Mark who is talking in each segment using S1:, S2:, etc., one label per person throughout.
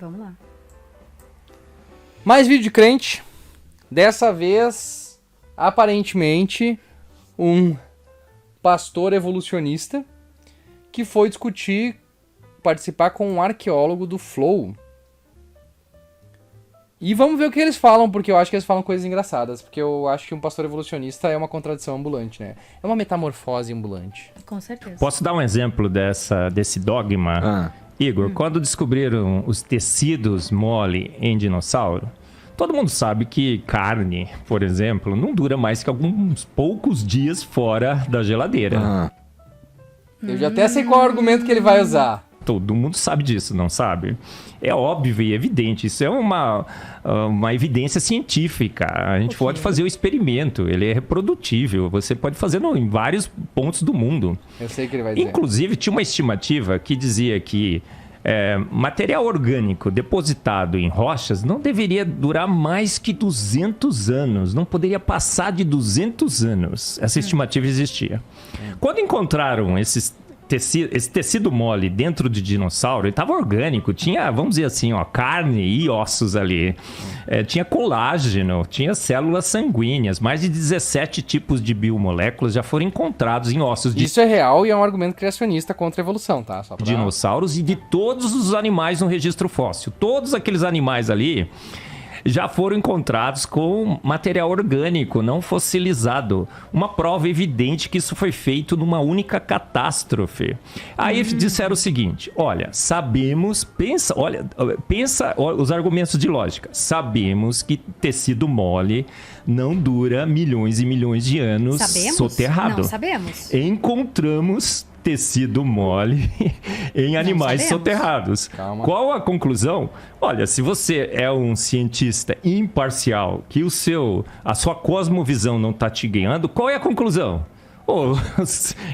S1: Vamos lá.
S2: Mais vídeo de crente. Dessa vez, aparentemente, um pastor evolucionista que foi participar com um arqueólogo do Flow. E vamos ver o que eles falam, porque eu acho que eles falam coisas engraçadas. Porque eu acho que um pastor evolucionista é uma contradição ambulante, né? É uma metamorfose ambulante.
S1: Com certeza.
S3: Posso dar um exemplo desse dogma? Igor, quando descobriram os tecidos mole em dinossauro, todo mundo sabe que carne, por exemplo, não dura mais que alguns poucos dias fora da geladeira.
S2: Eu já até sei qual é o argumento que ele vai usar.
S3: Todo mundo sabe disso, não sabe? É óbvio e evidente. Isso é uma evidência científica. A gente pode fazer o experimento. Ele é reprodutível. Você pode fazer em vários pontos do mundo.
S2: Eu sei o que ele vai dizer.
S3: Inclusive, tinha uma estimativa que dizia que material orgânico depositado em rochas não deveria durar mais que 200 anos. Não poderia passar de 200 anos. Essa estimativa existia. Quando encontraram esse tecido mole dentro de dinossauro, ele estava orgânico, tinha, vamos dizer assim, carne e ossos ali. Tinha colágeno, tinha células sanguíneas, mais de 17 tipos de biomoléculas já foram encontrados em ossos de
S2: Isso é real e é um argumento criacionista contra a evolução, tá? Só pra...
S3: dinossauros e de todos os animais no registro fóssil. Todos aqueles animais ali já foram encontrados com material orgânico, não fossilizado. Uma prova evidente que isso foi feito numa única catástrofe. Aí disseram o seguinte, olha, sabemos, pensa os argumentos de lógica. Sabemos que tecido mole não dura milhões e milhões de anos soterrado.
S1: Não sabemos.
S3: Encontramos tecido mole em animais soterrados.
S2: Calma.
S3: Qual a conclusão? Olha, se você é um cientista imparcial, que a sua cosmovisão não está te guiando, qual é a conclusão?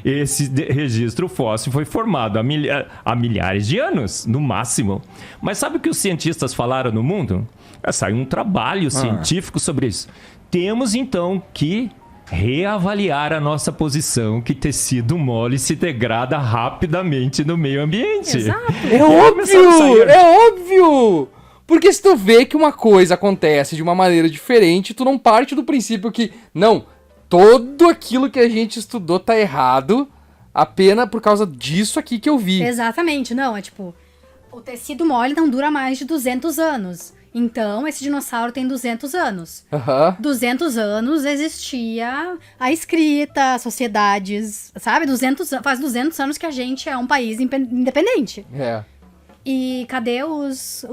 S3: Esse registro fóssil foi formado há milhares de anos, no máximo. Mas sabe o que os cientistas falaram no mundo? Saiu um trabalho científico sobre isso. Temos, então, que reavaliar a nossa posição que tecido mole se degrada rapidamente no meio ambiente.
S1: Exato.
S2: É óbvio! Porque se tu vê que uma coisa acontece de uma maneira diferente, tu não parte do princípio que, não, tudo aquilo que a gente estudou tá errado, apenas por causa disso aqui que eu vi.
S1: Exatamente, não, é tipo, o tecido mole não dura mais de 200 anos. Então, esse dinossauro tem 200 anos. 200 anos existia a escrita, as sociedades, sabe? Faz 200 anos que a gente é um país independente. E cadê os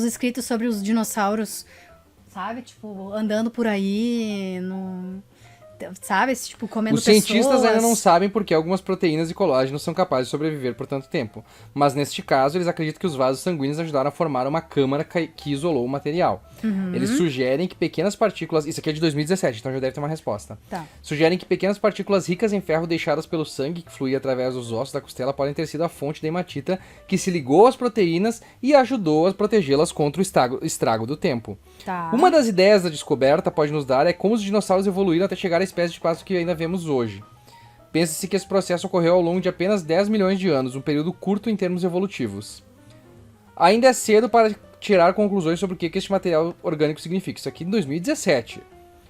S1: escritos sobre os dinossauros, sabe? Tipo, andando por aí, sabe? Tipo, comendo
S2: pessoas. Os cientistas ainda não
S1: pessoas.
S2: sabem por que algumas proteínas e colágeno são capazes de sobreviver por tanto tempo. Mas neste caso, eles acreditam que os vasos sanguíneos ajudaram a formar uma câmara que isolou o material. Eles sugerem que pequenas partículas... Isso aqui é de 2017, então já deve ter uma resposta.
S1: Tá.
S2: Sugerem que pequenas partículas ricas em ferro deixadas pelo sangue que fluía através dos ossos da costela podem ter sido a fonte da hematita que se ligou às proteínas e ajudou a protegê-las contra o estrago do tempo.
S1: Tá.
S2: Uma das ideias da descoberta pode nos dar é como os dinossauros evoluíram até chegar à espécie de plástico que ainda vemos hoje. Pensa-se que esse processo ocorreu ao longo de apenas 10 milhões de anos, um período curto em termos evolutivos. Ainda é cedo para tirar conclusões sobre o que este material orgânico significa. Isso aqui em 2017.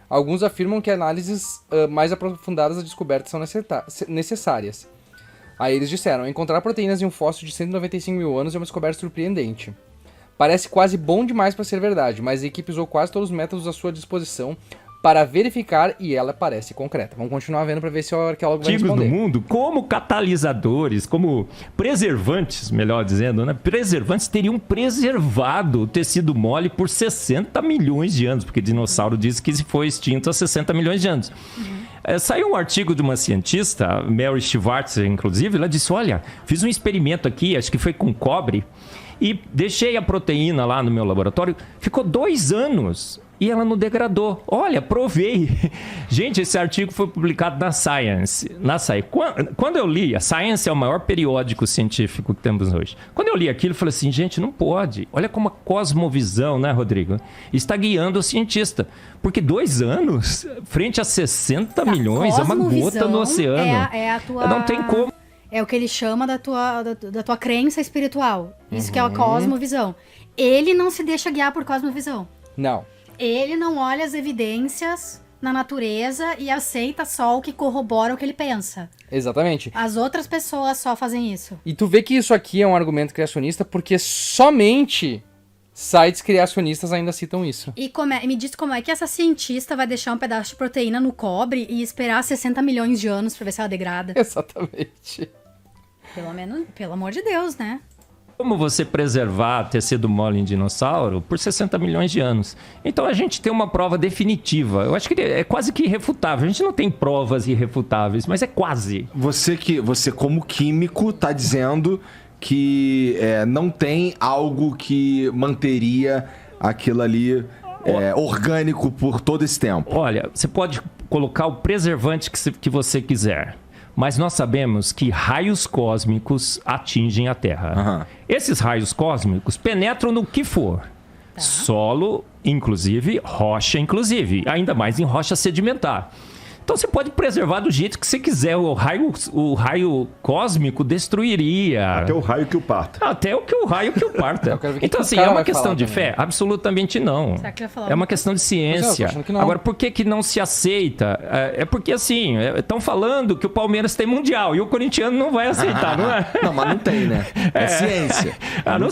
S2: Alguns afirmam que análises mais aprofundadas da descoberta são necessárias. Aí eles disseram, encontrar proteínas em um fóssil de 195 mil anos é uma descoberta surpreendente. Parece quase bom demais para ser verdade, mas a equipe usou quase todos os métodos à sua disposição para verificar e ela parece concreta. Vamos continuar vendo para ver se o arqueólogo vai responder.
S3: Do mundo, como catalisadores, como preservantes, melhor dizendo, né? Preservantes teriam preservado o tecido mole por 60 milhões de anos, porque dinossauro diz que foi extinto há 60 milhões de anos. Saiu um artigo de uma cientista, Mary Schwartz, inclusive, ela disse, olha, fiz um experimento aqui, acho que foi com cobre, e deixei a proteína lá no meu laboratório, ficou 2 anos e ela não degradou. Olha, provei. Gente, esse artigo foi publicado na Science. Quando eu li, a Science é o maior periódico científico que temos hoje. Quando eu li aquilo, eu falei assim, gente, não pode. Olha como a cosmovisão, né, Rodrigo, está guiando o cientista. Porque 2 anos, frente a 60 milhões, é uma gota no oceano. Não tem como.
S1: É o que ele chama da tua crença espiritual. Isso que é a cosmovisão. Ele não se deixa guiar por cosmovisão.
S2: Não.
S1: Ele não olha as evidências na natureza e aceita só o que corrobora o que ele pensa.
S2: Exatamente.
S1: As outras pessoas só fazem isso.
S2: E tu vê que isso aqui é um argumento criacionista porque somente sites criacionistas ainda citam isso.
S1: E me diz como é que essa cientista vai deixar um pedaço de proteína no cobre e esperar 60 milhões de anos pra ver se ela degrada?
S2: Exatamente.
S1: Pelo menos, pelo amor de Deus, né?
S3: Como você preservar tecido mole em dinossauro por 60 milhões de anos? Então a gente tem uma prova definitiva. Eu acho que é quase que irrefutável. A gente não tem provas irrefutáveis, mas é quase.
S4: Você como químico, tá dizendo que não tem algo que manteria aquilo ali orgânico por todo esse tempo.
S3: Olha, você pode colocar o preservante que você quiser. Mas nós sabemos que raios cósmicos atingem a Terra. Esses raios cósmicos penetram no que for. Tá. Solo, inclusive, rocha, inclusive. Ainda mais em rocha sedimentar. Então você pode preservar do jeito que você quiser. O raio cósmico destruiria.
S4: Até o raio que o parta.
S3: Até o raio que o parta. Então, assim, é uma questão de fé? Absolutamente não.
S1: Será que vai falar
S3: É uma questão de ciência. Agora, por que não se aceita? É porque, assim, estão falando que o Palmeiras tem Mundial e o corintiano não vai aceitar, não é?
S4: Não, mas não tem, né? É ciência.
S3: Eu não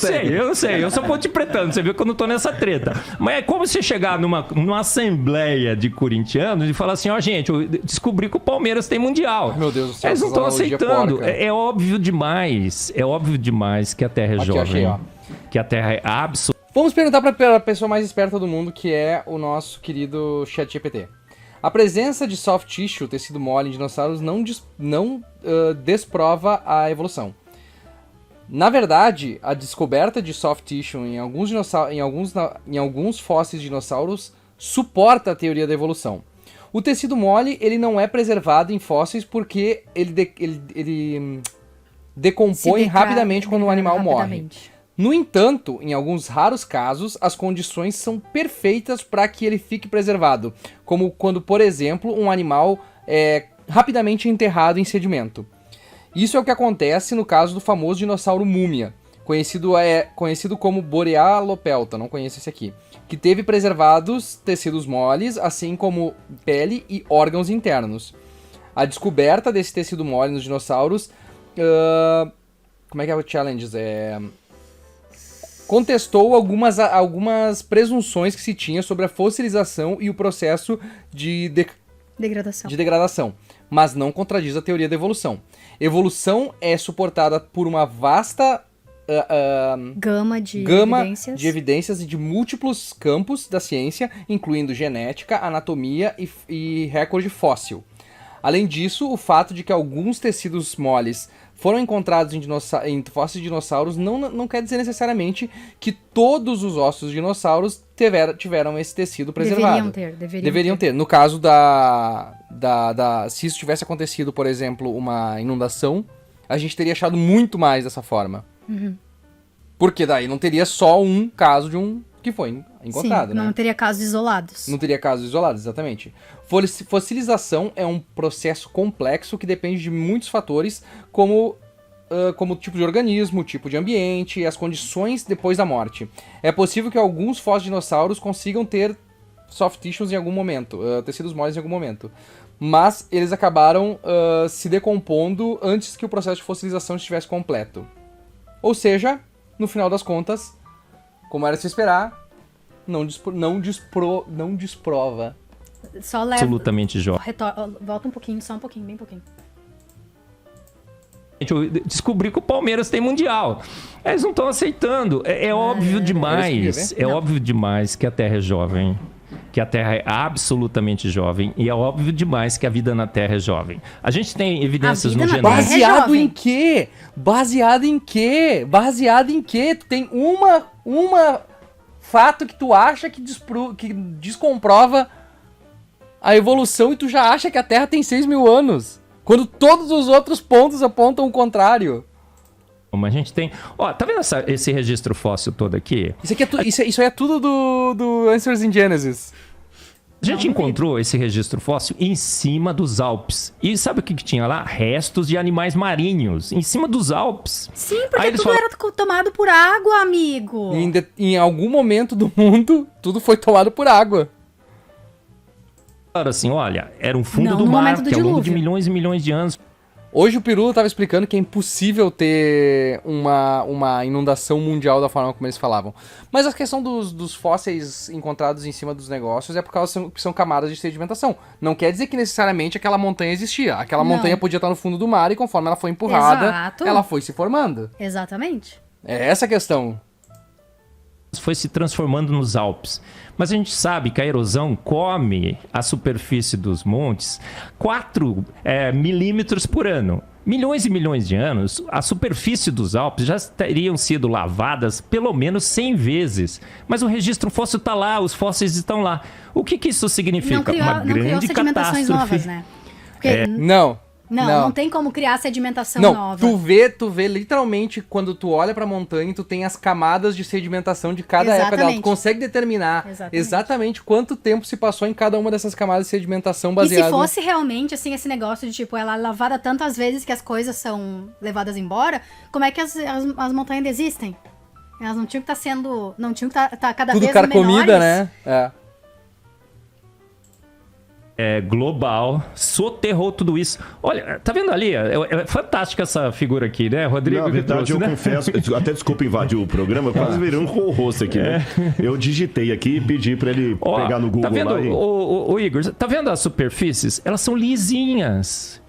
S3: sei. Eu sou ponte pretano. Você viu que eu não tô nessa treta. Mas é como você chegar numa assembleia de corintianos e falar assim, ó, gente, descobri que o Palmeiras tem Mundial.
S2: Meu Deus do céu.
S3: Eles não estão aceitando. É óbvio demais. É óbvio demais que a Terra é jovem.
S2: Achei, ó.
S3: Que a Terra é absoluta.
S2: Vamos perguntar para a pessoa mais esperta do mundo, que é o nosso querido ChatGPT. A presença de soft tissue, tecido mole em dinossauros, não desprova a evolução. Na verdade, a descoberta de soft tissue em alguns fósseis de dinossauros suporta a teoria da evolução. O tecido mole, ele não é preservado em fósseis porque ele decompõe rapidamente quando o animal morre. No entanto, em alguns raros casos, as condições são perfeitas para que ele fique preservado, como quando, por exemplo, um animal é rapidamente enterrado em sedimento. Isso é o que acontece no caso do famoso dinossauro múmia, conhecido como Borealopelta, não conheço esse aqui, que teve preservados tecidos moles, assim como pele e órgãos internos. A descoberta desse tecido mole nos dinossauros... como é que é o challenge? Contestou algumas presunções que se tinha sobre a fossilização e o processo de degradação, mas não contradiz a teoria da evolução. Evolução é suportada por uma vasta gama de evidências e de múltiplos campos da ciência, incluindo genética, anatomia e recorde fóssil. Além disso, o fato de que alguns tecidos moles foram encontrados em fósseis de dinossauros não quer dizer necessariamente que todos os ossos de dinossauros tiveram esse tecido preservado. Deveriam ter. No caso se isso tivesse acontecido, por exemplo, uma inundação, a gente teria achado muito mais dessa forma. Uhum. Porque daí não teria só um caso de um que foi encontrado, né?
S1: Não teria casos isolados.
S2: Não teria casos isolados, exatamente. Fossilização é um processo complexo que depende de muitos fatores, como o tipo de organismo, o tipo de ambiente e as condições depois da morte. É possível que alguns fósseis de dinossauros consigam ter soft tissues em algum momento, tecidos moles em algum momento. Mas eles acabaram se decompondo antes que o processo de fossilização estivesse completo. Ou seja, no final das contas, como era de se esperar, não desprova.
S1: Só leva...
S3: Absolutamente jovem.
S1: Volta um pouquinho, só um pouquinho, bem pouquinho.
S3: Eu descobri que o Palmeiras tem Mundial. Eles não estão aceitando. É óbvio demais. É óbvio demais que a Terra é jovem. Que a Terra é absolutamente jovem. E é óbvio demais que a vida na Terra é jovem. A gente tem evidências no genoma.
S2: Baseado em quê? Baseado em quê? Baseado em quê? Tu tem uma fato que tu acha que descomprova a evolução e tu já acha que a Terra tem 6 mil anos. Quando todos os outros pontos apontam o contrário.
S3: Mas a gente tem... Ó, tá vendo esse registro fóssil todo aqui?
S2: Isso aí é tudo do Answers in Genesis.
S3: A gente encontrou esse registro fóssil em cima dos Alpes. E sabe o que tinha lá? Restos de animais marinhos em cima dos Alpes.
S1: Sim, porque tudo era tomado por água, amigo.
S2: Em algum momento do mundo, tudo foi tomado por água.
S3: Assim, olha, era um fundo do mar que ao longo de milhões e milhões de anos...
S2: Hoje o Pirula estava explicando que é impossível ter uma inundação mundial da forma como eles falavam. Mas a questão dos fósseis encontrados em cima dos negócios é por causa que são camadas de sedimentação. Não quer dizer que necessariamente aquela montanha existia. Aquela montanha podia estar no fundo do mar e conforme ela foi empurrada, ela foi se formando.
S1: Exatamente.
S2: É essa a questão.
S3: Foi se transformando nos Alpes. Mas a gente sabe que a erosão come a superfície dos montes 4 milímetros por ano. Milhões e milhões de anos, a superfície dos Alpes já teriam sido lavadas pelo menos 100 vezes. Mas o registro fóssil está lá, os fósseis estão lá. O que isso significa?
S1: Uma grande catástrofe. Novas, né? Porque... Não tem como criar sedimentação nova.
S2: Tu vê literalmente quando tu olha pra montanha, tu tem as camadas de sedimentação de cada época dela. Tu consegue determinar exatamente quanto tempo se passou em cada uma dessas camadas de sedimentação baseada.
S1: E se fosse realmente assim esse negócio de tipo, ela é lavada tantas vezes que as coisas são levadas embora, como é que as montanhas existem? Elas não tinham que estar sendo. Não tinham que estar cada
S2: tudo
S1: vez menores.
S2: Tudo carcomida, né?
S3: Global, soterrou tudo isso. Olha, tá vendo ali? É fantástica essa figura aqui, né, Rodrigo?
S5: Na verdade, eu confesso, até desculpa invadir o programa, quase virei um co-host aqui, né? Eu digitei aqui e pedi pra ele pegar no Google
S3: tá vendo,
S5: lá e...
S3: o Igor, tá vendo as superfícies? Elas são lisinhas.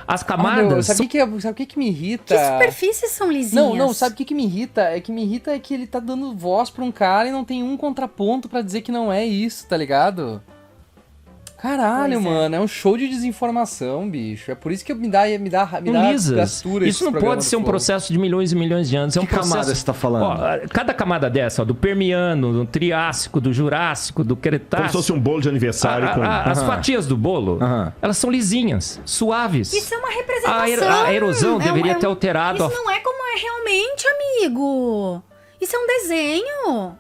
S3: As camadas...
S2: Sabe o que me irrita?
S1: Que superfícies são lisinhas?
S2: Não, sabe o que me irrita? É que ele tá dando voz pra um cara e não tem um contraponto pra dizer que não é isso, tá ligado? Caralho, mano, é um show de desinformação, bicho. É por isso que me dá gastura.
S3: Isso não pode ser um processo de milhões e milhões de anos. É um processo...
S4: camada você tá falando?
S3: Cada camada dessa, do Permiano, do Triássico, do Jurássico, do Cretácico...
S5: Como se fosse um bolo de aniversário.
S3: As fatias do bolo, elas são lisinhas, suaves.
S1: Isso é uma representação.
S3: A erosão deveria ter alterado...
S1: Isso não é como é realmente, amigo. Isso é um desenho.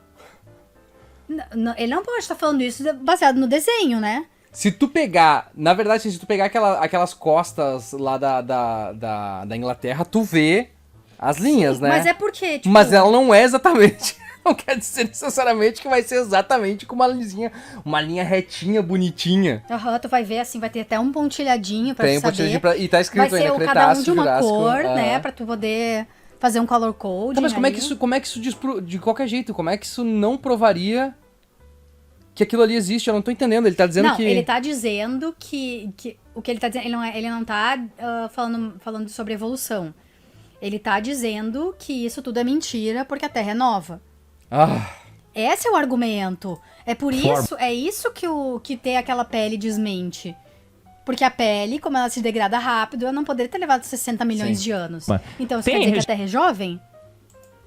S1: Ele não pode estar falando isso baseado no desenho, né?
S2: Se tu pegar, na verdade, se tu pegar aquelas costas lá da Inglaterra, tu vê as linhas, né?
S1: Mas é porque, tipo...
S2: Mas ela não é exatamente... Não quer dizer necessariamente que vai ser exatamente com uma linha retinha, bonitinha.
S1: Tu vai ver assim, vai ter até um pontilhadinho pra tu saber.
S2: E tá escrito
S1: vai
S2: ainda,
S1: ser cada um de uma cor, né? Pra tu poder fazer um color code.
S2: Tá, mas como é que isso diz de qualquer jeito? Como é que isso não provaria... que aquilo ali existe? Eu não tô entendendo. Ele tá dizendo que...
S1: Não, ele tá dizendo que o que ele tá dizendo... Ele não tá falando sobre evolução. Ele tá dizendo que isso tudo é mentira porque a Terra é nova. Esse é o argumento. É isso que ter aquela pele desmente. Porque a pele, como ela se degrada rápido, ela não poderia ter levado 60 milhões de anos. Então, isso quer dizer que a Terra é jovem?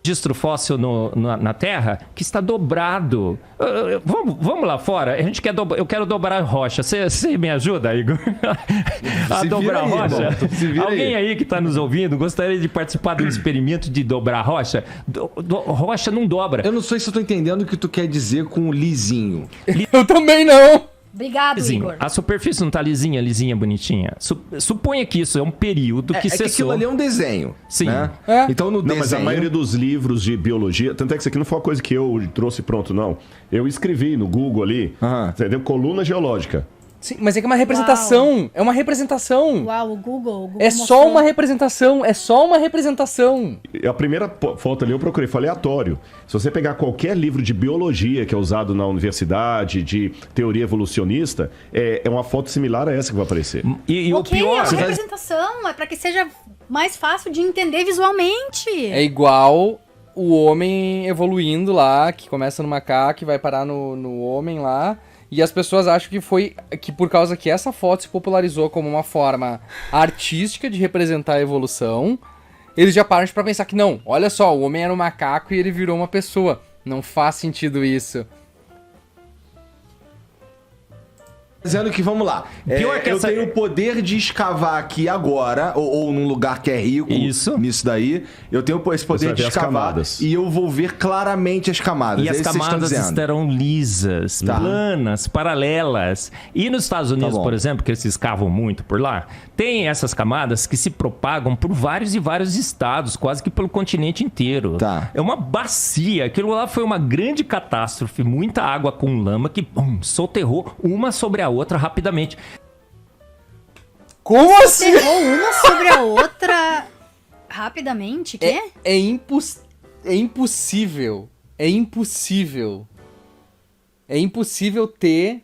S3: Registro fóssil na Terra que está dobrado. Vamos lá fora. Eu quero dobrar a rocha. Você me ajuda, Igor? A dobrar a rocha? Alguém aí que está nos ouvindo gostaria de participar do experimento de dobrar a rocha? Rocha não dobra.
S4: Eu não sei se eu tô entendendo o que tu quer dizer com lisinho.
S2: Eu também não.
S1: Obrigado,
S3: lisinho.
S1: Igor.
S3: A superfície não tá lisinha, bonitinha. Suponha que isso é um período que cessou.
S4: É que aquilo ali é um desenho.
S3: Sim.
S4: Né? Então no desenho...
S5: Mas a maioria dos livros de biologia... Tanto é que isso aqui não foi uma coisa que eu trouxe pronto, não. Eu escrevi no Google ali, entendeu? Coluna geológica.
S2: Sim, mas é que é uma representação.
S1: Uau.
S2: É uma representação.
S1: Uau, o Google
S2: é só uma representação. É só uma representação.
S5: A primeira foto ali eu procurei, foi aleatório. Se você pegar qualquer livro de biologia que é usado na universidade, de teoria evolucionista, é uma foto similar a essa que vai aparecer.
S3: E o pior...
S1: é uma representação. É pra que seja mais fácil de entender visualmente.
S2: É igual o homem evoluindo lá, que começa no macaco e vai parar no homem lá... E as pessoas acham que por causa que essa foto se popularizou como uma forma artística de representar a evolução, eles já param pra pensar que não, olha só, o homem era um macaco e ele virou uma pessoa. Não faz sentido isso.
S4: Dizendo que, vamos lá,
S3: Pior que
S4: eu
S3: essa-
S4: tenho o poder de escavar aqui agora, ou num lugar que é rico,
S3: Isso.
S4: nisso daí, eu tenho esse poder
S5: vai
S4: de
S5: ver as
S4: escavar
S5: camadas.
S4: e eu vou ver claramente as camadas.
S3: E
S4: É
S3: as
S4: isso que vocês estão
S3: camadas
S4: dizendo.
S3: estarão lisas,
S4: Tá.
S3: planas, paralelas. E nos Estados Unidos,
S4: bom.
S3: por exemplo, que eles escavam muito por lá, tem essas camadas que se propagam por vários e vários estados, quase que pelo continente inteiro.
S4: Tá.
S3: É uma bacia. Aquilo lá foi uma grande catástrofe, muita água com lama que soterrou uma sobre a outra rapidamente.
S2: Como assim?
S1: Ferrou uma sobre a outra rapidamente? Quê?
S2: É impossível. É impossível. É impossível ter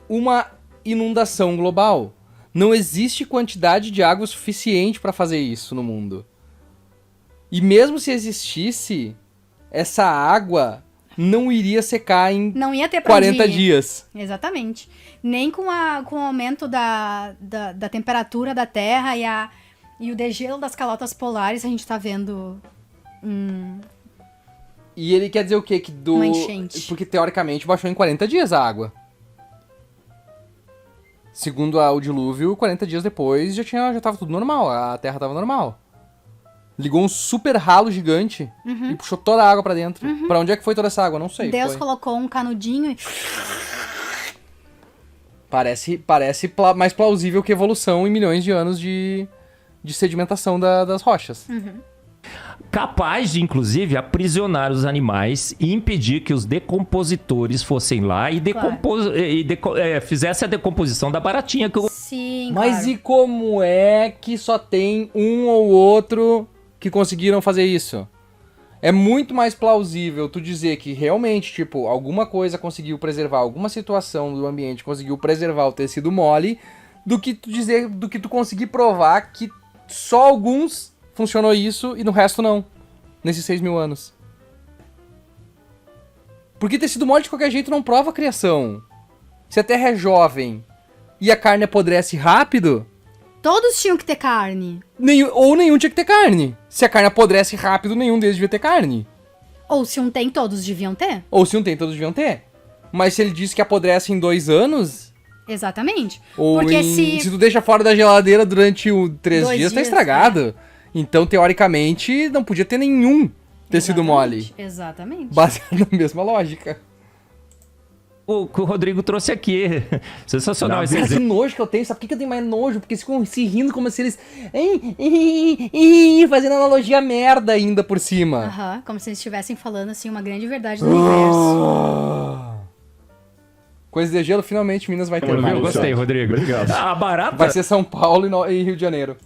S2: uma inundação global. Não existe quantidade de água suficiente para fazer isso no mundo. E mesmo se existisse, essa água não iria secar em
S1: Não ia ter pra
S2: 40
S1: onde ir.
S2: dias.
S1: Exatamente. Nem com o aumento da temperatura da Terra e o degelo das calotas polares, a gente tá vendo
S2: E ele quer dizer o quê? Que
S1: Uma enchente.
S2: Porque teoricamente baixou em 40 dias a água. Segundo o dilúvio, 40 dias depois já tava tudo normal, a terra tava normal. Ligou um super ralo gigante e puxou toda a água pra dentro. Pra onde é que foi toda essa água? Não sei.
S1: Deus
S2: foi.
S1: colocou um canudinho e...
S2: Parece mais plausível que evolução em milhões de anos de sedimentação das rochas.
S3: Capaz de, inclusive, aprisionar os animais e impedir que os decompositores fossem lá e fizesse a decomposição da baratinha.
S1: Sim,
S2: Mas
S1: claro.
S2: e como é que só tem um ou outro que conseguiram fazer isso? É muito mais plausível tu dizer que realmente, tipo, alguma coisa conseguiu preservar, alguma situação do ambiente conseguiu preservar o tecido mole, do que tu conseguir provar que só alguns funcionou isso e no resto não. Nesses 6 mil anos. Porque tecido mole de qualquer jeito não prova a criação. Se a Terra é jovem e a carne apodrece rápido,
S1: Todos tinham que ter carne.
S2: nenhum tinha que ter carne. Se a carne apodrece rápido, nenhum deles devia ter carne.
S1: Ou se um tem, todos deviam ter.
S2: Ou se não tem, todos deviam ter. Mas se ele disse que apodrece em 2 anos,
S1: Exatamente.
S2: ou
S1: Porque
S2: se tu deixa fora da geladeira durante 3
S1: 2
S2: dias, tá
S1: dias,
S2: estragado. Então, teoricamente, não podia ter nenhum tecido mole.
S1: Exatamente.
S2: Baseado na mesma lógica.
S3: O que o Rodrigo trouxe aqui. Sensacional esse
S2: Cara, que
S3: exemplo.
S2: nojo que eu tenho. Sabe por que eu tenho mais nojo? Porque eles ficam se rindo como se eles... fazendo analogia merda ainda por cima.
S1: Aham, como se eles estivessem falando, assim, uma grande verdade do universo.
S2: Coisa de gelo, finalmente Minas vai ter
S5: Viu?
S2: mais.
S3: Eu gostei, Rodrigo.
S5: Obrigado.
S3: A barata...
S2: Vai ser São Paulo e Rio de Janeiro.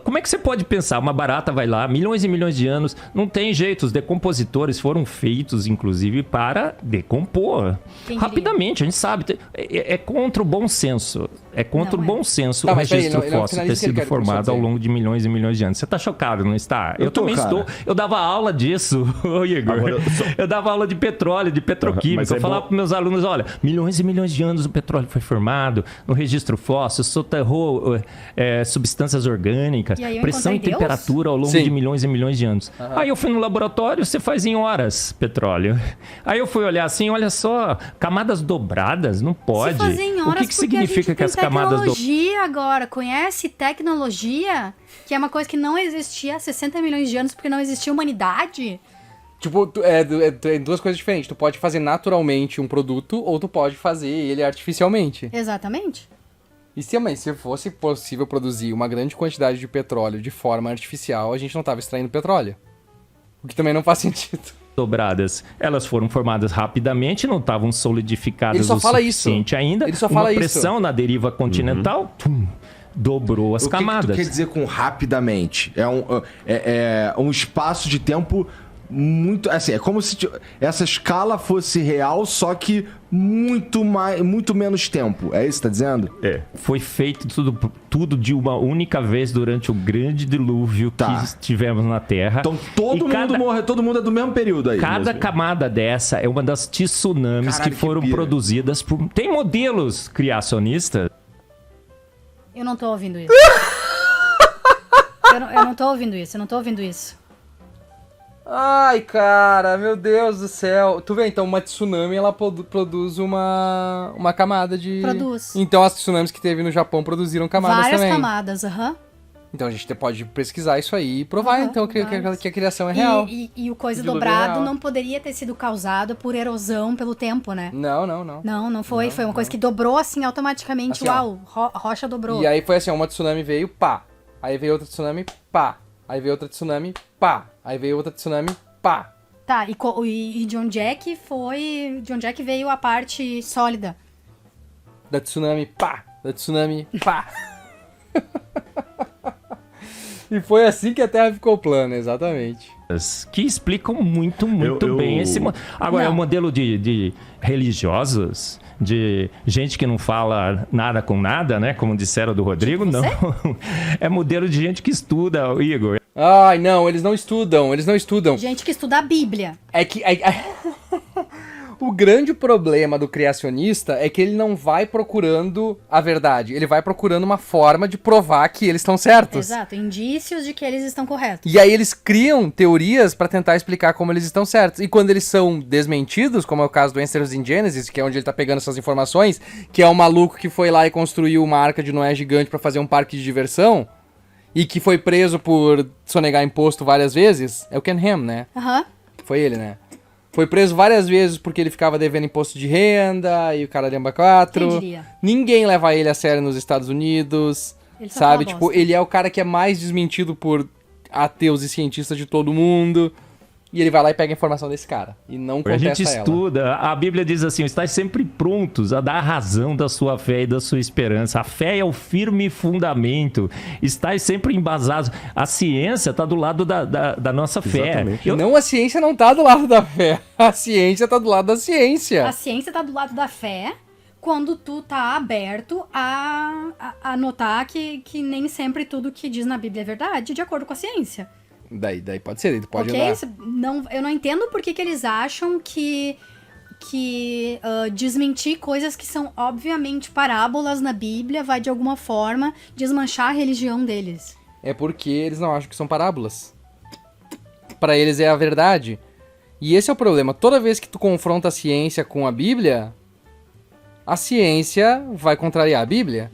S3: Como é que você pode pensar? Uma barata vai lá, milhões e milhões de anos, não tem jeito. Os decompositores foram feitos, inclusive, para decompor.
S1: Quem diria?
S3: Rapidamente, a gente sabe. É contra o bom senso. É contra
S1: Não
S3: o
S1: é.
S3: bom senso
S2: Tá,
S3: o
S2: mas peraí,
S3: registro
S2: ele não
S3: fóssil ter
S2: finaliza o que ele
S3: sido
S2: quer começar a
S3: formado ao
S2: dizer.
S3: longo de milhões e milhões de anos. Você tá chocado, não está? Eu
S4: tô,
S3: também
S4: cara.
S3: estou. Eu dava aula disso, ô Igor.
S5: Agora,
S3: Eu dava aula de petróleo, de petroquímica.
S5: Mas é
S3: Eu falava
S5: bom-
S3: para meus alunos, olha, milhões e milhões de anos o petróleo foi formado, no registro fóssil, soterrou substâncias orgânicas,
S1: E aí eu
S3: pressão e
S1: encontrei Deus?
S3: temperatura ao longo
S2: Sim.
S3: de milhões e milhões de anos. Aí eu fui no laboratório, você faz em horas petróleo. Aí eu fui olhar assim, olha só, camadas dobradas, não pode.
S1: Se fazer em horas,
S3: O que
S1: porque
S3: significa
S1: a gente
S3: que as
S1: tem
S3: camadas dobradas...
S1: tecnologia agora. Conhece tecnologia? Que é uma coisa que não existia há 60 milhões de anos porque não existia humanidade?
S2: Tipo, tem duas coisas diferentes. Tu pode fazer naturalmente um produto ou tu pode fazer ele artificialmente.
S1: Exatamente.
S2: E se fosse possível produzir uma grande quantidade de petróleo de forma artificial, a gente não tava extraindo petróleo. O que também não faz sentido.
S3: dobradas, elas foram formadas rapidamente, não estavam solidificadas
S2: Ele só
S3: o
S2: fala isso.
S3: suficiente ainda.
S2: Ele só
S3: Uma
S2: fala isso.
S3: pressão na deriva continental, dobrou as
S4: O que que
S3: camadas.
S4: tu quer dizer com rapidamente? É um espaço de tempo muito... Assim, é como se essa escala fosse real, só que muito menos tempo. É isso que tá dizendo?
S5: É.
S3: Foi feito tudo de uma única vez durante o grande dilúvio
S4: Tá.
S3: que tivemos na Terra.
S4: Então todo
S3: E
S4: mundo morre, todo mundo é do mesmo período aí.
S3: Cada
S4: mesmo.
S3: camada dessa é uma das tsunamis
S4: Caralho,
S3: que
S4: que
S3: foram
S4: pira.
S3: produzidas por... Tem modelos criacionistas?
S1: Eu não tô ouvindo isso. Eu não tô ouvindo isso, eu não tô ouvindo isso.
S2: Ai, cara, meu Deus do céu. Tu vê, então, uma tsunami, ela produz uma camada de...
S1: Produz.
S2: Então, as tsunamis que teve no Japão produziram camadas
S1: Várias
S2: também.
S1: camadas, aham.
S2: Então, a gente pode pesquisar isso aí e provar, então, que a criação é real.
S1: E o coisa
S2: Biologia
S1: dobrado
S2: real.
S1: não poderia ter sido causado por erosão pelo tempo, né?
S2: Não.
S1: Não foi. Foi uma coisa que dobrou, assim, automaticamente.
S2: Assim,
S1: Uau, rocha dobrou.
S2: E aí foi assim, uma tsunami veio, pá. Aí veio outra tsunami, pá. Aí veio outra tsunami, pá. Aí veio outra tsunami, pá.
S1: Tá, e de onde é que foi... De onde é que veio a parte sólida?
S2: Da tsunami, pá. Da tsunami, pá. E foi assim que a Terra ficou plana, exatamente.
S3: Que explicam muito bem esse... Agora,
S1: Não.
S3: é o modelo de religiosos, de gente que não fala nada com nada, né? Como disseram do Rodrigo,
S1: Tipo
S3: não. É modelo de gente que estuda, Igor.
S2: Ai, não, eles não estudam.
S1: Gente que estuda a Bíblia.
S2: É que... O grande problema do criacionista é que ele não vai procurando a verdade. Ele vai procurando uma forma de provar que eles estão certos.
S1: Exato, indícios de que eles estão corretos.
S2: E aí eles criam teorias pra tentar explicar como eles estão certos. E quando eles são desmentidos, como é o caso do Answers in Genesis, que é onde ele tá pegando essas informações, que é o maluco que foi lá e construiu uma arca de Noé gigante pra fazer um parque de diversão, e que foi preso por sonegar imposto várias vezes, é o Ken Ham, né?
S1: Aham.
S2: Foi ele, né? Foi preso várias vezes porque ele ficava devendo imposto de renda, e o cara lembra 4.
S1: Quem diria?
S2: Ninguém leva ele a sério nos Estados Unidos,
S1: Ele só
S2: sabe?
S1: fala
S2: Tipo,
S1: bosta.
S2: ele é o cara que é mais desmentido por ateus e cientistas de todo mundo. E ele vai lá e pega a informação desse cara. E não
S3: A
S2: contesta
S3: gente
S2: ela.
S3: estuda, a Bíblia diz assim, estáis sempre prontos a dar a razão da sua fé e da sua esperança. A fé é o firme fundamento, estáis sempre embasados. A ciência está do lado da nossa fé.
S5: Exatamente.
S2: Não, a ciência não tá do lado da fé. A ciência tá do lado da ciência.
S1: A ciência tá do lado da fé quando tu tá aberto a notar que nem sempre tudo que diz na Bíblia é verdade, de acordo com a ciência.
S2: Daí pode ser, ele pode
S1: Ok?
S2: andar.
S1: Eu não entendo por que eles acham que desmentir coisas que são obviamente parábolas na Bíblia vai de alguma forma desmanchar a religião deles.
S2: É porque eles não acham que são parábolas. Pra eles é a verdade. E esse é o problema. Toda vez que tu confronta a ciência com a Bíblia, a ciência vai contrariar a Bíblia.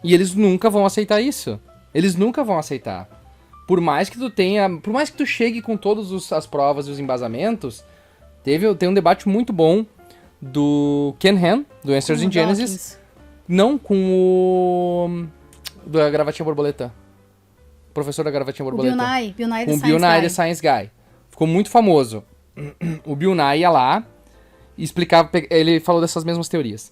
S2: E eles nunca vão aceitar isso. Eles nunca vão aceitar. Por mais que tu chegue com todas as provas e os embasamentos, tem um debate muito bom do Ken Ham, do Answers in Genesis,
S1: Dawkins.
S2: não com o da gravatinha borboleta. O professor da gravatinha
S1: O
S2: borboleta.
S1: Bill Nye
S2: Com
S1: the
S2: o Bill
S1: Science
S2: Nye
S1: Guy.
S2: the Science Guy. Ficou muito famoso. O Bill Nye ia lá e explicava, ele falou dessas mesmas teorias.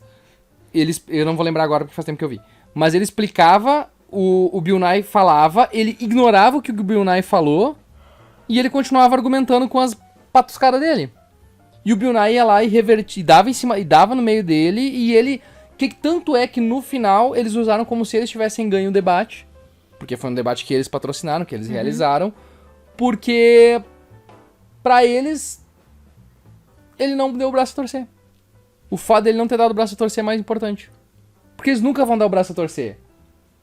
S2: Eu não vou lembrar agora porque faz tempo que eu vi. Mas ele explicava, o Bill Nye falava, ele ignorava o que o Bill Nye falou e ele continuava argumentando com as patuscadas dele. E o Bill Nye ia lá e revertia, dava no meio dele e ele... tanto é que no final eles usaram como se eles tivessem ganho o debate. Porque foi um debate que eles patrocinaram, que eles realizaram. Porque pra eles, ele não deu o braço a torcer. O fato dele não ter dado o braço a torcer é mais importante. Porque eles nunca vão dar o braço a torcer.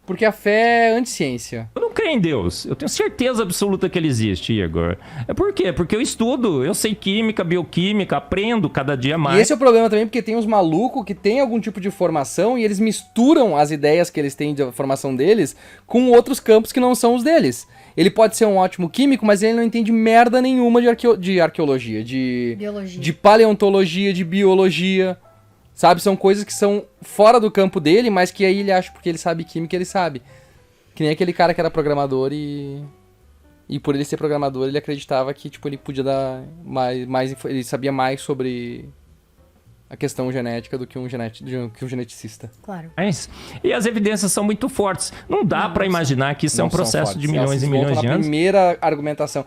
S2: Porque a fé é anti-ciência.
S3: Eu não creio em Deus. Eu tenho certeza absoluta que ele existe, Igor. É por quê? Porque eu estudo, eu sei química, bioquímica, aprendo cada dia mais.
S2: E esse é o problema também, porque tem uns malucos que têm algum tipo de formação e eles misturam as ideias que eles têm de formação deles com outros campos que não são os deles. Ele pode ser um ótimo químico, mas ele não entende merda nenhuma de arqueologia,
S1: Biologia.
S2: de paleontologia, de biologia. Sabe? São coisas que são fora do campo dele, mas que aí ele acha, porque ele sabe química, ele sabe. Que nem aquele cara que era programador e por ele ser programador, ele acreditava que, tipo, ele podia dar ele sabia mais sobre a questão genética do que um geneticista.
S1: Claro.
S3: E as evidências são muito fortes. Não dá pra imaginar que isso é um
S2: Não são
S3: processo
S2: fortes.
S3: de milhões
S2: Elas
S3: e
S2: voltam
S3: milhões de
S2: na
S3: anos.
S2: primeira argumentação.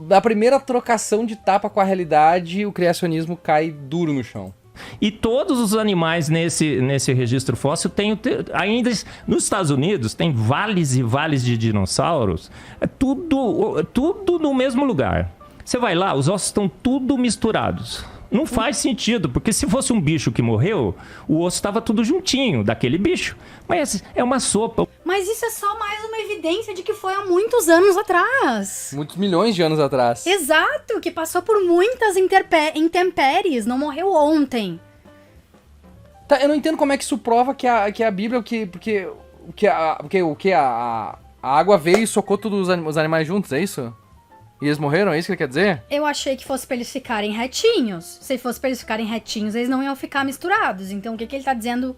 S2: Da primeira trocação de tapa com a realidade, o criacionismo cai duro no chão.
S3: E todos os animais nesse registro fóssil ainda nos Estados Unidos tem vales e vales de dinossauros, é tudo no mesmo lugar. Você vai lá, os ossos estão tudo misturados. Não faz sentido, porque se fosse um bicho que morreu, o osso estava tudo juntinho daquele bicho. Mas é uma sopa.
S1: Mas isso é só mais uma evidência de que foi há muitos anos atrás.
S2: Muitos milhões de anos atrás.
S1: Exato, que passou por muitas intempéries, não morreu ontem.
S2: Tá, eu não entendo como é que isso prova que a Bíblia, porque a água veio e socou todos os animais juntos, é isso? E eles morreram, é isso que ele quer dizer?
S1: Eu achei que fosse pra eles ficarem retinhos. Se fosse pra eles ficarem retinhos, eles não iam ficar misturados. Então o que ele tá dizendo?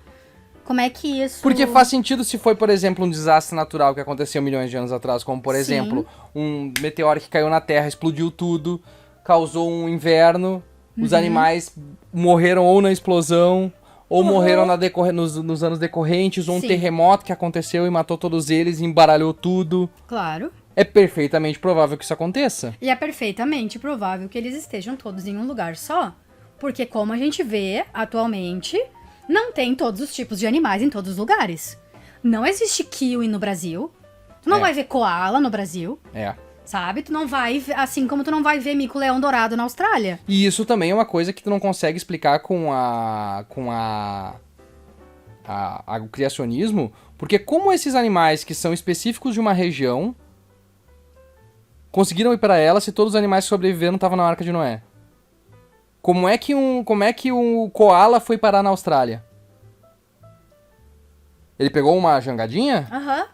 S1: Como é que isso...
S2: Porque faz sentido se foi, por exemplo, um desastre natural que aconteceu milhões de anos atrás, como, por
S1: Sim.
S2: exemplo, um meteoro que caiu na Terra, explodiu tudo, causou um inverno, os animais morreram ou na explosão, ou morreram nos anos decorrentes, ou um
S1: Sim.
S2: terremoto que aconteceu e matou todos eles e embaralhou tudo.
S1: Claro.
S2: É perfeitamente provável que isso aconteça.
S1: E é perfeitamente provável que eles estejam todos em um lugar só. Porque como a gente vê atualmente, não tem todos os tipos de animais em todos os lugares. Não existe kiwi no Brasil. Tu não vai ver koala no Brasil,
S2: É.
S1: sabe? Tu não vai, assim como tu não vai ver mico-leão dourado na Austrália.
S2: E isso também é uma coisa que tu não consegue explicar com o criacionismo, porque como esses animais que são específicos de uma região conseguiram ir para ela se todos os animais que sobreviveram estavam na Arca de Noé? Como é que um koala foi parar na Austrália? Ele pegou uma jangadinha?
S1: Aham.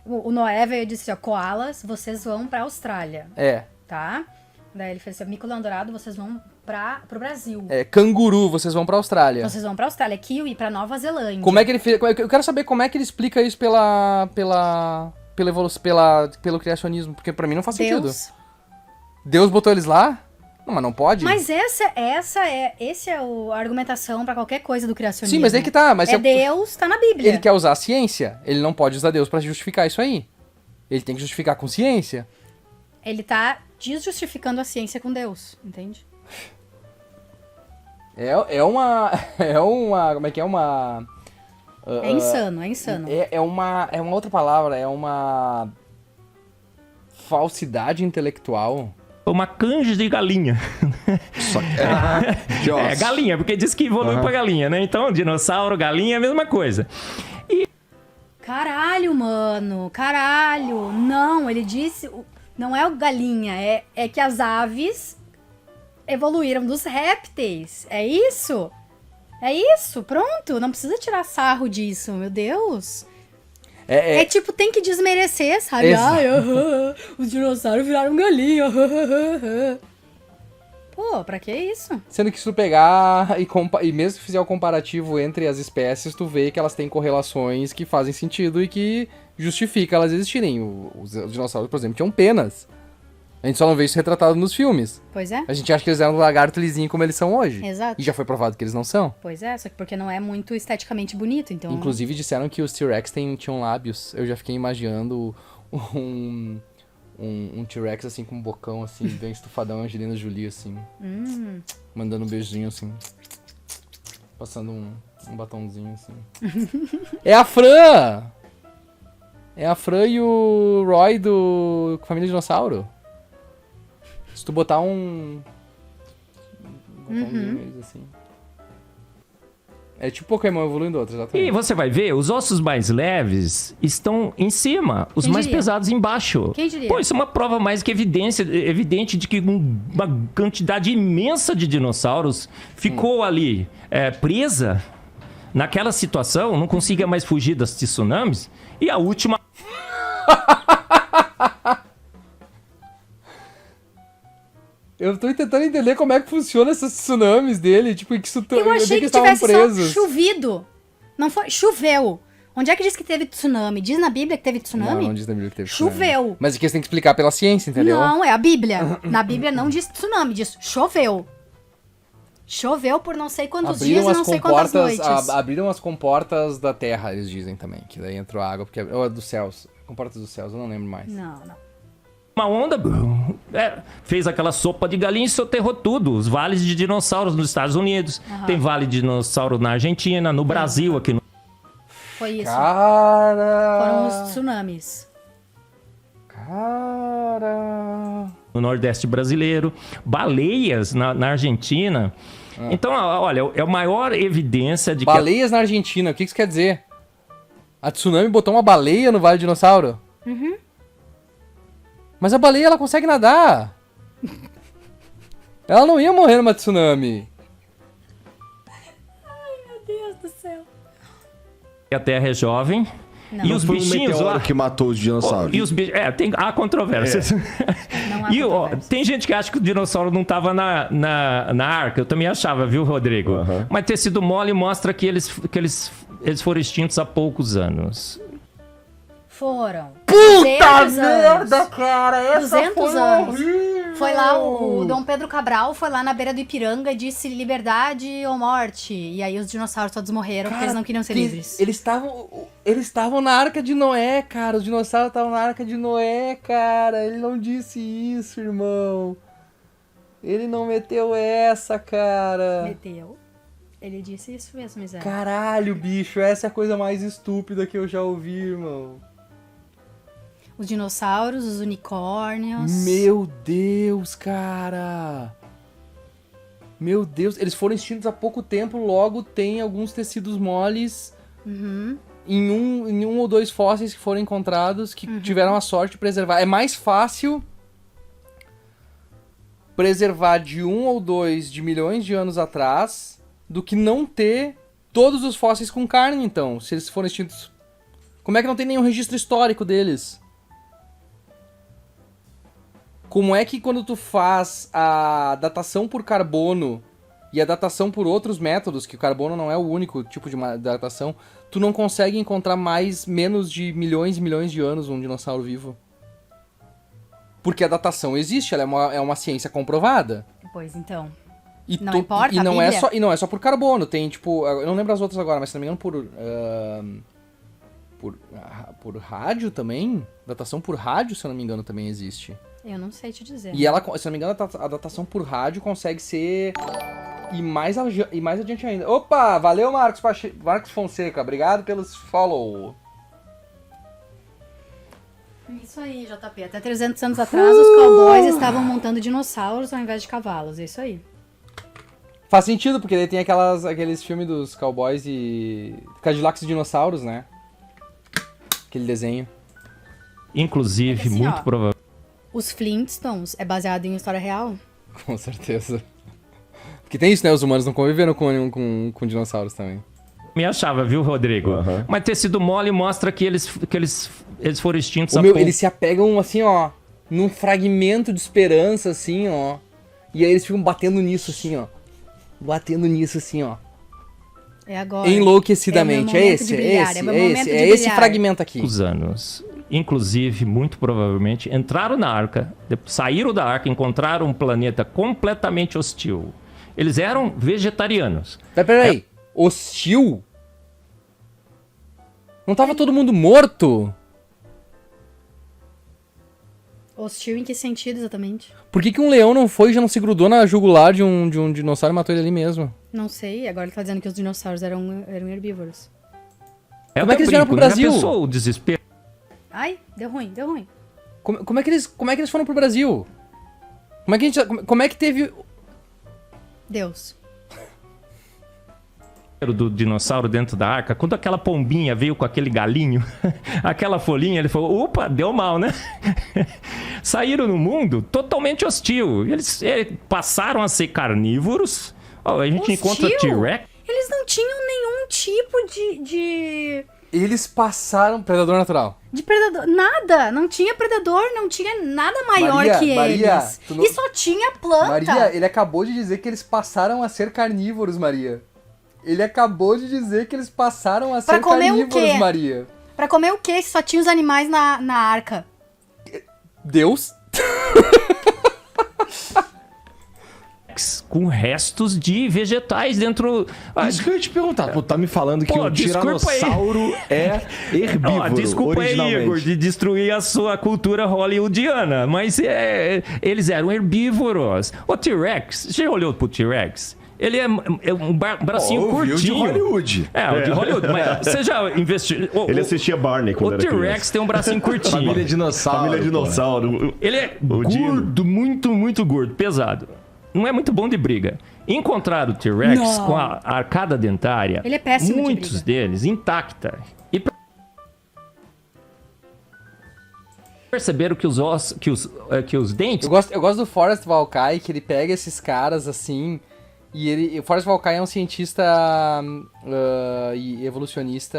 S1: O Noé veio e disse, ó, koalas, vocês vão pra Austrália,
S2: É.
S1: tá? Daí ele fez assim, mico-leão dourado, vocês vão pro Brasil.
S2: É, canguru, vocês vão pra Austrália.
S1: Vocês vão pra Austrália, kiwi pra Nova Zelândia.
S2: Como é que ele fez? Eu quero saber como é que ele explica isso pela evolução, pelo criacionismo, porque pra mim não faz sentido. Deus botou eles lá? Não, mas não pode?
S1: Mas essa é a argumentação pra qualquer coisa do criacionismo.
S2: Sim, mas aí que tá. Mas
S1: Deus, tá na Bíblia.
S2: ele quer usar a ciência. Ele não pode usar Deus pra justificar isso aí. Ele tem que justificar com ciência.
S1: Ele tá desjustificando a ciência com Deus, entende?
S2: É uma... Como é que é? Uma...
S1: É insano, é insano.
S2: É uma outra palavra. É uma... falsidade intelectual.
S3: Uma canja de galinha. É galinha, porque diz que evolui pra galinha, né? Então, dinossauro, galinha é a mesma coisa.
S1: Caralho, mano, caralho. Não, ele disse... Não é o galinha, é que as aves evoluíram dos répteis. É isso? É isso, pronto. Não precisa tirar sarro disso, meu Deus. É tipo, tem que desmerecer, sabe? Ai, os dinossauros viraram galinha. Pô, pra que isso?
S2: Sendo que se tu pegar e mesmo que fizer o comparativo entre as espécies, tu vê que elas têm correlações que fazem sentido e que justifica elas existirem. Os dinossauros, por exemplo, tinham penas. A gente só não vê isso retratado nos filmes.
S1: Pois é.
S2: A gente acha que eles eram um lagarto lisinho como eles são hoje.
S1: Exato.
S2: E já foi provado que eles não são.
S1: Pois é, só que porque não é muito esteticamente bonito, então...
S2: Inclusive disseram que os T-Rex tinham lábios. Eu já fiquei imaginando um T-Rex assim com um bocão assim, bem estufadão, Angelina Jolie assim. Mandando um beijinho assim. Passando um batonzinho assim. É a Fran! É a Fran e o Roy do Família Dinossauro. Se tu botar um botãozinho neles assim. É tipo Pokémon evoluindo outro, exatamente.
S3: E você vai ver, os ossos mais leves estão em cima, os
S1: Quem
S3: mais
S1: diria?
S3: pesados embaixo.
S1: Quem diria?
S3: Pô, isso é uma prova mais que evidente de que uma quantidade imensa de dinossauros ficou ali presa naquela situação, não conseguia mais fugir das tsunamis. E a última...
S2: Eu tô tentando entender como é que funciona esses tsunamis dele, tipo, que isso
S1: Eu achei que
S2: eles estavam
S1: tivesse
S2: presos.
S1: só chovido. Não foi... Choveu. Onde é que diz que teve tsunami? Diz na Bíblia que teve tsunami?
S2: Não diz na Bíblia que teve
S1: Choveu.
S2: tsunami. Mas aqui você tem que explicar pela ciência, entendeu?
S1: Não, é a Bíblia. Na Bíblia não diz tsunami, diz choveu. Choveu por não sei quantos dias e não sei quantas noites.
S2: Abriram as comportas da terra, eles dizem também, que daí entrou água, porque ou dos céus, comportas dos céus, eu não lembro mais.
S1: Não.
S3: Uma onda fez aquela sopa de galinha e soterrou tudo. Os vales de dinossauros nos Estados Unidos, tem vale de dinossauro na Argentina, no Brasil, aqui no...
S1: Foi isso.
S2: Cara!
S1: Foram os tsunamis.
S2: Cara!
S3: no Nordeste brasileiro, baleias na Argentina. Então, olha, é a maior evidência de
S2: Baleias na Argentina, o que isso quer dizer? A tsunami botou uma baleia no Vale do Dinossauro?
S1: Uhum.
S2: Mas a baleia, ela consegue nadar. Ela não ia morrer numa tsunami.
S1: Meu Deus do céu.
S3: A Terra é jovem.
S1: Não.
S3: E os
S4: Foi um
S3: bichinhos
S4: meteoro
S3: lá...
S4: que matou os dinossauros.
S3: E os bichos... tem há controvérsias.
S1: Não há
S3: E ó,
S1: controvérsias.
S3: tem gente que acha que o dinossauro não estava na arca. Eu também achava, viu, Rodrigo?
S5: Uhum.
S3: Mas tecido mole mostra que eles foram extintos há poucos anos.
S1: Foram.
S2: Puta
S1: 200
S2: merda,
S1: anos.
S2: cara! Essa
S1: 200
S2: foi
S1: anos.
S2: horrível.
S1: Foi lá, o Dom Pedro Cabral foi lá na beira do Ipiranga e disse liberdade ou morte. E aí os dinossauros todos morreram porque eles não queriam ser livres.
S2: Eles estavam na Arca de Noé, cara. Os dinossauros estavam na Arca de Noé, cara. Ele não disse isso, irmão. Ele não meteu essa, cara.
S1: Meteu. Ele disse isso mesmo, miséria.
S2: Caralho, bicho. Essa é a coisa mais estúpida que eu já ouvi, irmão.
S1: Os dinossauros, os unicórnios.
S2: Meu Deus, cara. Meu Deus. Eles foram extintos há pouco tempo. Logo tem alguns tecidos moles...
S1: Uhum.
S2: Em um ou dois fósseis que foram encontrados que tiveram a sorte de preservar. É mais fácil preservar de 1 ou 2 de milhões de anos atrás do que não ter todos os fósseis com carne, então. Se eles foram extintos. Como é que não tem nenhum registro histórico deles? Como é que quando tu faz a datação por carbono e a datação por outros métodos, que o carbono não é o único tipo de datação, tu não consegue encontrar menos de milhões e milhões de anos um dinossauro vivo? Porque a datação existe, ela é uma ciência comprovada.
S1: Pois então.
S2: E
S1: Não importa,
S2: e
S1: a
S2: não
S1: Bíblia.
S2: e não é só por carbono, tem tipo, eu não lembro as outras agora, mas se não me engano por rádio também, datação por rádio, se eu não me engano, também existe.
S1: Eu não sei te dizer.
S2: E ela, se não me engano, a datação por rádio consegue ser e mais adiante ainda. Opa, valeu Marcos Fonseca, obrigado pelos follow.
S1: Isso aí, JP. Até 300 anos atrás, os cowboys estavam montando dinossauros ao invés de cavalos. É isso aí.
S2: Faz sentido, porque daí tem aqueles filmes dos cowboys e Cadillacs e dinossauros, né? Aquele desenho.
S3: Inclusive,
S1: Assim,
S3: muito
S1: ó.
S3: provável.
S1: Os Flintstones é baseado em história real?
S2: Com certeza. Porque tem isso, né? Os humanos não conviveram com dinossauros também.
S3: Me achava, viu, Rodrigo?
S5: Uhum.
S3: Mas tecido mole mostra que eles foram extintos há pouco.
S2: Eles se apegam, assim, ó, num fragmento de esperança, assim, ó. E aí eles ficam batendo nisso, assim, ó. Batendo nisso, assim, ó.
S1: É agora.
S2: Enlouquecidamente.
S1: É
S2: É
S1: meu
S2: esse,
S1: momento de brilhar, é meu momento de
S2: esse
S1: brilhar.
S2: fragmento aqui.
S3: Os anos. Inclusive, muito provavelmente, entraram na Arca, saíram da Arca, encontraram um planeta completamente hostil. Eles eram vegetarianos.
S2: Peraí. Hostil? Não tava todo mundo morto?
S1: Hostil em que sentido, exatamente?
S2: Por que um leão não foi e já não se grudou na jugular de um dinossauro e matou ele ali mesmo?
S1: Não sei, agora ele tá dizendo que os dinossauros eram herbívoros.
S3: Eu
S2: Como é que eles vieram pro Brasil?
S3: Já pensou o desespero?
S1: Ai, deu ruim, deu ruim.
S2: Como é que eles foram pro Brasil? Como é que teve...
S1: Deus.
S3: Do dinossauro dentro da arca, quando aquela pombinha veio com aquele galinho, aquela folhinha, ele falou, opa, deu mal, né? Saíram no mundo totalmente hostil. Eles passaram a ser carnívoros. A gente encontra T-Rex.
S1: Eles não tinham nenhum tipo de
S2: Eles passaram... Predador natural.
S1: de predador. Nada. Não tinha predador, não tinha nada maior
S2: Maria,
S1: que
S2: Maria,
S1: eles.
S2: tu não-
S1: E só tinha planta.
S2: Maria, ele acabou de dizer que eles passaram a ser carnívoros, Maria. Ele acabou de dizer que eles passaram a
S1: Pra
S2: ser
S1: comer o
S2: carnívoros,
S1: quê?
S2: Maria.
S1: Pra comer o quê? Se só tinha os animais na arca.
S2: Deus?
S3: Com restos de vegetais dentro.
S4: Isso que eu ia te perguntar. Pô, tá me falando que
S3: Pô,
S4: o
S3: desculpa aí.
S4: tiranossauro é herbívoro,
S3: Desculpa aí,
S4: originalmente.
S3: Igor, de destruir a sua cultura hollywoodiana, mas eles eram herbívoros. O T-Rex, você já olhou pro T-Rex? Ele é um bracinho
S4: Ó, viu
S3: curtinho.
S4: de Hollywood.
S3: O de Hollywood. Mas você já investiu...
S5: Ele assistia Barney quando
S3: O
S5: era
S3: T-Rex
S5: criança.
S3: tem um bracinho curtinho.
S4: Família dinossauro.
S5: Família dinossauro.
S3: Ele é
S5: O Dino.
S3: gordo, muito gordo, pesado. Não é muito bom de briga. Encontraram o T-Rex
S1: Não.
S3: com a arcada dentária.
S1: Ele é péssimo de
S3: Muitos
S1: briga.
S3: deles intacta. E Perceberam que os dentes...
S2: Eu gosto do Forrest Valkai, que ele pega esses caras assim... E o Forrest Valkai é um cientista e evolucionista...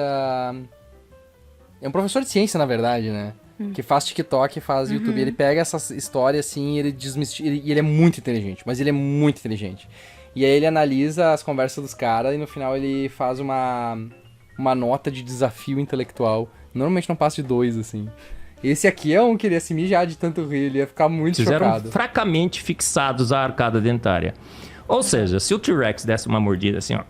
S2: É um professor de ciência, na verdade, né? Que faz TikTok, faz YouTube. Ele pega essa história assim e ele desmistifica... E ele é muito inteligente, mas ele é muito inteligente. E aí ele analisa as conversas dos caras e no final ele faz uma nota de desafio intelectual. Normalmente não passa de 2, assim. Esse aqui é um que ele ia se mijar de tanto rir, ele ia ficar muito
S3: Fizeram
S2: chocado.
S3: fracamente fixados à arcada dentária. Ou seja, se o T-Rex desse uma mordida assim, ó,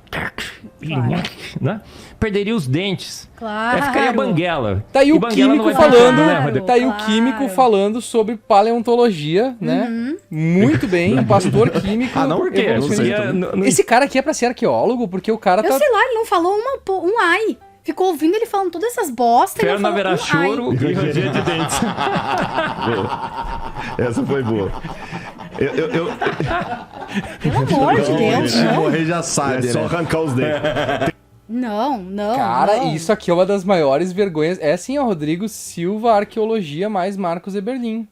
S3: né? Perderia os dentes.
S1: Claro.
S3: Aí ficaria banguela.
S2: Tá aí
S3: E
S2: o
S3: banguela
S2: químico
S3: não vai
S2: falando,
S3: ter, né, Rodrigo?
S2: tá aí o
S1: Claro.
S2: químico falando sobre paleontologia, né? Muito bem, um pastor químico.
S5: Ah, não?
S3: Por quê?
S2: evolucionista.
S3: Seria-
S2: Esse cara aqui é pra ser arqueólogo, porque o cara
S1: Eu
S2: tá...
S1: sei lá, ele não falou um ai. Ficou ouvindo ele falando todas essas bostas e não
S3: Ferro
S1: falou
S3: haverá
S1: um
S3: choro
S1: ai.
S3: e ranger de dentes.
S5: Essa foi boa.
S1: Pelo amor de Deus,
S4: Se
S1: não.
S4: morrer já sabe,
S5: É só
S4: né?
S5: arrancar os dentes.
S1: Não.
S2: Cara,
S1: não.
S2: isso aqui é uma das maiores vergonhas. É sim, ó, Rodrigo Silva, arqueologia mais Marcos Eberlin.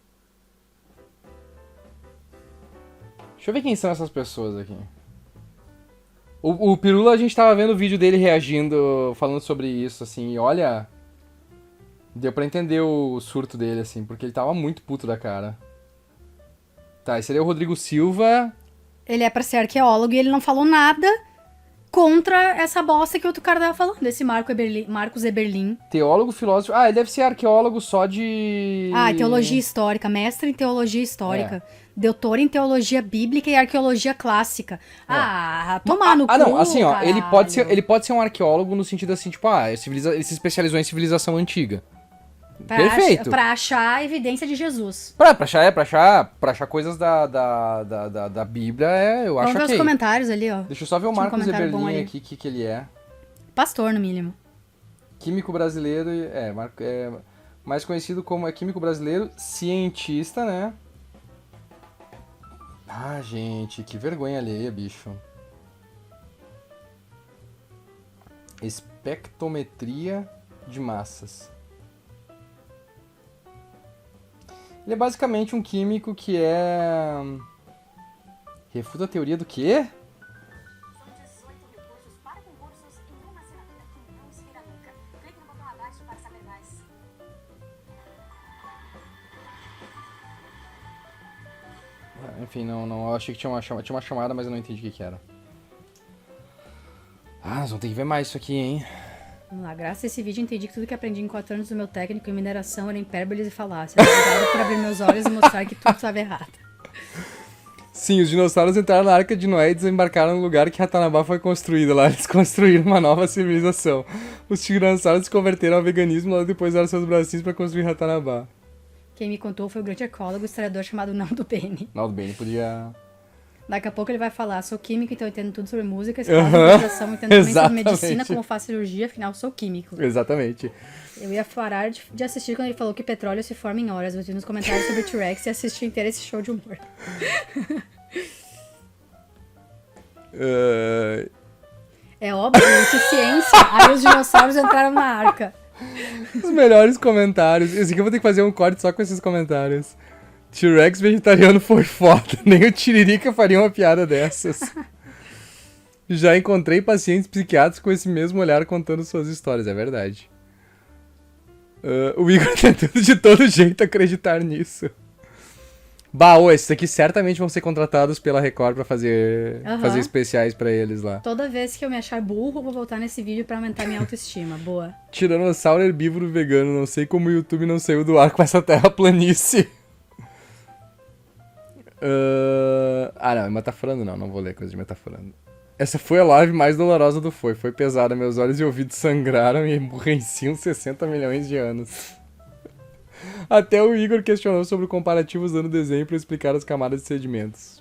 S2: Deixa eu ver quem são essas pessoas aqui. O Pirula, a gente tava vendo o vídeo dele reagindo, falando sobre isso, assim, e olha... Deu pra entender o surto dele, assim, porque ele tava muito puto da cara. Tá, esse aí é o Rodrigo Silva.
S1: Ele é pra ser arqueólogo e ele não falou nada contra essa bosta que o outro cara tava falando, esse Marcos Eberlin.
S2: Teólogo, filósofo... Ah, ele deve ser arqueólogo só de...
S1: Ah, teologia histórica, mestre em teologia histórica, doutor em teologia bíblica e arqueologia clássica. Ah, tomar no cu,
S2: não, assim, ó,
S1: caralho.
S2: ele pode ser um arqueólogo no sentido assim, tipo, ele se especializou em civilização antiga. Perfeito.
S1: Pra achar evidência de Jesus.
S2: Pra achar coisas da Bíblia, eu acho
S1: Vamos ver
S2: ok.
S1: os comentários ali, ó.
S2: Deixa eu só ver o
S1: Tinha um
S2: Marcos
S1: comentário bom
S2: Eberlin
S1: ali.
S2: aqui, que ele é.
S1: Pastor, no mínimo.
S2: Químico brasileiro, mais conhecido como químico brasileiro, cientista, né? Ah, gente, que vergonha alheia, bicho. Espectrometria de massas. Ele é basicamente um químico que refuta a teoria do quê?
S6: São 18 mil cursos para concursos em uma assinatura que não expira nunca. Clique no botão abaixo para saber mais.
S2: Enfim, não, eu achei que tinha uma chamada, mas eu não entendi o que era. Ah, nós vamos ter que ver mais isso aqui, hein?
S1: Vamos lá, graças a esse vídeo entendi que tudo que aprendi em 4 anos do meu técnico em mineração era hipérboles e falácias. Obrigada por abrir meus olhos e mostrar que tudo estava errado.
S2: Sim, os dinossauros entraram na Arca de Noé e desembarcaram no lugar que Ratanabá foi construída. Lá eles construíram uma nova civilização. Os dinossauros se converteram ao veganismo logo depois usaram seus bracinhos para construir Ratanabá.
S1: Quem me contou foi o grande ecólogo e historiador chamado Naldo Bene.
S2: Naldo Bene podia...
S1: Daqui a pouco ele vai falar, sou químico, então eu entendo tudo sobre música, escravização, entendo também sobre
S2: Exatamente.
S1: medicina, como faço cirurgia, afinal sou químico.
S2: Exatamente.
S1: Eu ia parar de assistir quando ele falou que petróleo se forma em horas. Eu vi nos comentários sobre o T-Rex e assisti inteiro esse show de humor. É óbvio, isso é ciência. Aí os dinossauros entraram na arca.
S2: Os melhores comentários. Esse aqui eu vou ter que fazer um corte só com esses comentários. T-Rex vegetariano foi foda. Nem o Tiririca faria uma piada dessas. Já encontrei pacientes psiquiátricos com esse mesmo olhar contando suas histórias. É verdade. O Igor tentando de todo jeito acreditar nisso. Esses aqui certamente vão ser contratados pela Record pra fazer especiais pra eles lá.
S1: Toda vez que eu me achar burro, eu vou voltar nesse vídeo pra aumentar minha autoestima. Boa.
S2: Tiranossauro herbívoro vegano. Não sei como o YouTube não saiu do ar com essa terra planície. Não, é metaforando não vou ler coisa de metaforando. Essa foi a live mais dolorosa do Foi. Foi pesada, meus olhos e ouvidos sangraram e emburreciam 60 milhões de anos. Até o Igor questionou sobre o comparativo usando desenho para explicar as camadas de sedimentos.